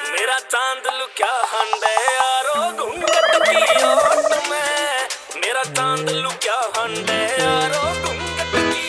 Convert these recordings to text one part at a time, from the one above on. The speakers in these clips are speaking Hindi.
मेरा चांद लुक्या हंडे यारो घूंघट की ओट में। मेरा चांद लुक्या हंडे यारो घूंघट की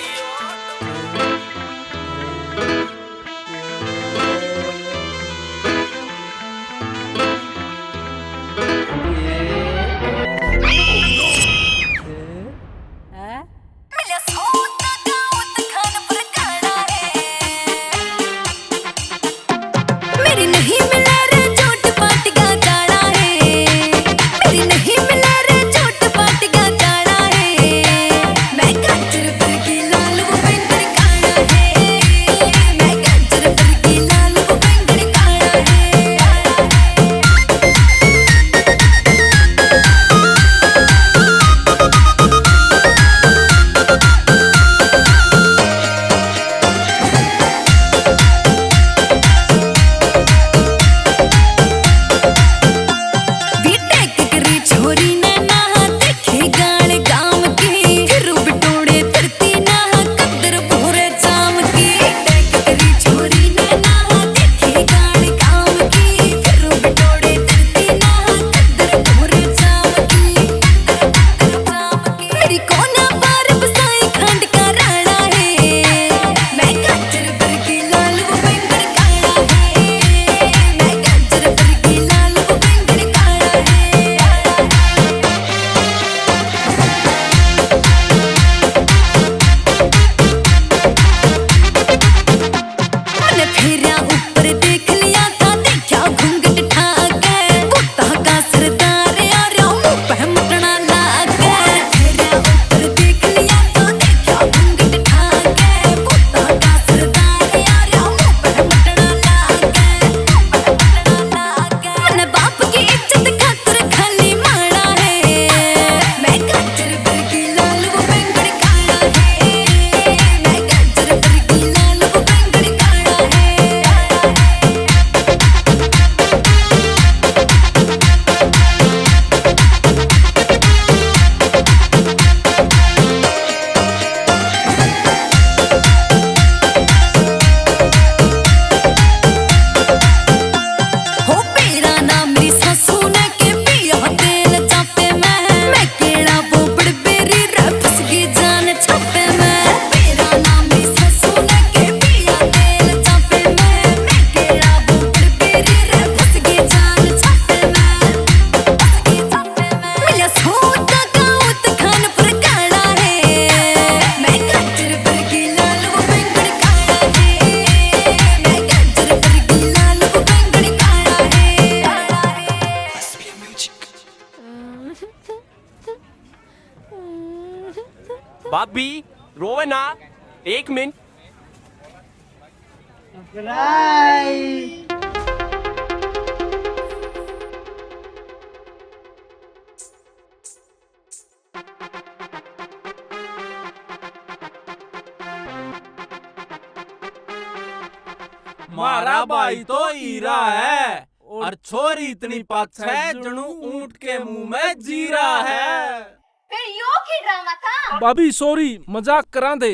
भाभी रोवे ना, 1 मिनट। मारा भाई तो हीरा है और छोरी इतनी पाछ है जणू ऊंट के मुंह में जीरा है। फिर यो की ड्रामा था। भाभी सॉरी, मजाक करा दे।